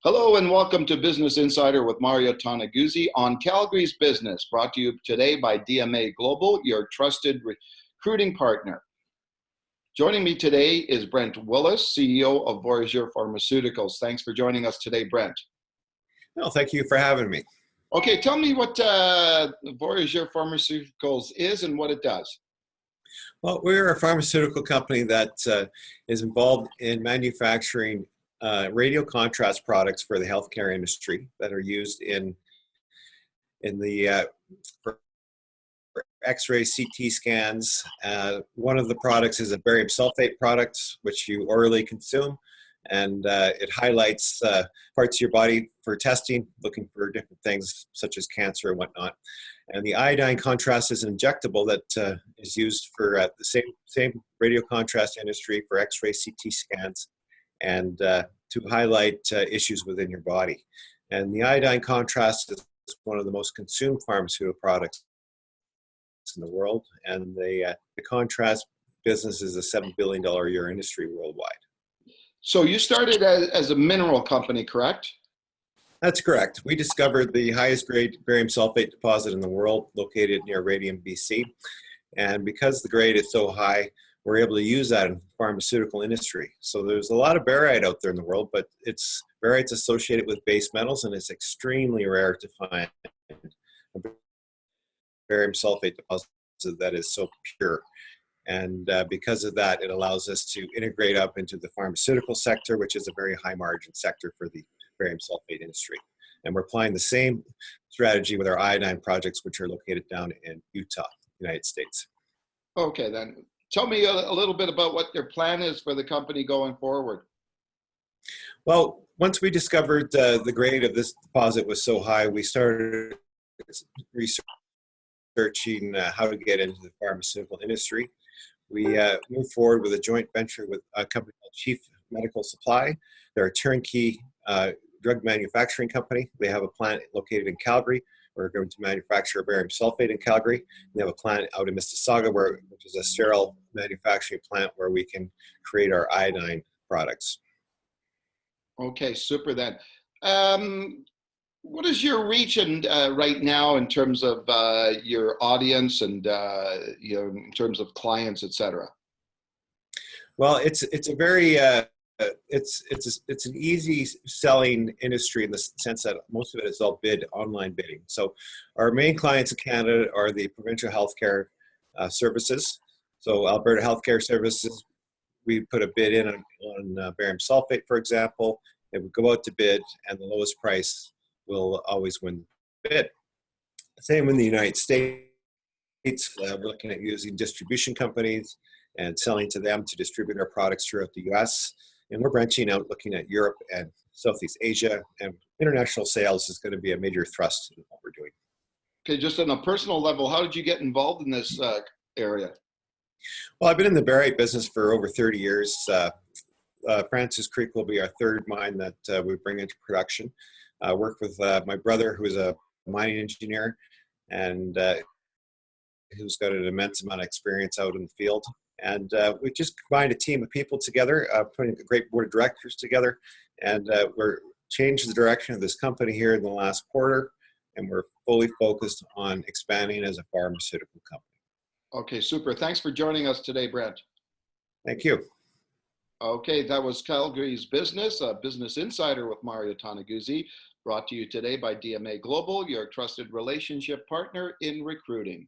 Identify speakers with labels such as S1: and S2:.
S1: Hello and welcome to Business Insider with Mario Tanaguzzi on Calgary's Business, brought to you today by DMA Global, your trusted recruiting partner. Joining me today is Brent Willis, CEO of Voyageur Pharmaceuticals. Thanks for joining us today, Brent.
S2: No, thank you for having me.
S1: Okay, tell me what Voyageur Pharmaceuticals is and what it does.
S2: Well, we're a pharmaceutical company that is involved in manufacturing radio contrast products for the healthcare industry that are used in the for X-ray CT scans. One of the products is a barium sulfate product, which you orally consume, and it highlights parts of your body for testing, looking for different things such as cancer and whatnot. And the iodine contrast is an injectable that is used for the same radio contrast industry for X-ray CT scans and to highlight issues within your body. And the iodine contrast is one of the most consumed pharmaceutical products in the world, and the contrast business is a $7 billion a year industry worldwide.
S1: So you started as a mineral company, correct?
S2: That's correct. We discovered the highest grade barium sulfate deposit in the world, located near Radium, BC. And because the grade is so high, we're able to use that in the pharmaceutical industry. So there's a lot of barite out there in the world, but barite's associated with base metals, and it's extremely rare to find a barium sulfate deposit that is so pure. And because of that, it allows us to integrate up into the pharmaceutical sector, which is a very high margin sector for the barium sulfate industry. And we're applying the same strategy with our iodine projects, which are located down in Utah, United States.
S1: Okay, then tell me a little bit about what your plan is for the company going forward.
S2: Well, once we discovered the grade of this deposit was so high, we started researching how to get into the pharmaceutical industry. We moved forward with a joint venture with a company called Chief Medical Supply. They're a turnkey drug manufacturing company. They have a plant located in Calgary. We're going to manufacture barium sulfate in Calgary. They have a plant out in Mississauga, which is a sterile manufacturing plant where we can create our iodine products.
S1: Okay, super then. What is your reach right now in terms of your audience and in terms of clients, etc.?
S2: Well, it's a very it's an easy selling industry in the sense that most of it is all online bidding. So our main clients in Canada are the provincial healthcare services. So Alberta Healthcare Services, we put a bid in on barium sulfate, for example. It would go out to bid, and the lowest price will always win the bid. Same in the United States. We're looking at using distribution companies and selling to them to distribute our products throughout the US. And we're branching out, looking at Europe and Southeast Asia, and international sales is going to be a major thrust in what we're doing.
S1: Okay, just on a personal level, how did you get involved in this area?
S2: Well, I've been in the barite business for over 30 years. Francis Creek will be our third mine that we bring into production. I work with my brother, who is a mining engineer, and who's got an immense amount of experience out in the field. And we just combined a team of people together, putting a great board of directors together, and we're changed the direction of this company here in the last quarter, and we're fully focused on expanding as a pharmaceutical company.
S1: Okay, super. Thanks for joining us today, Brent.
S2: Thank you.
S1: Okay, that was Calgary's Business, a Business Insider with Mario Tanaguzzi, brought to you today by DMA Global, your trusted relationship partner in recruiting.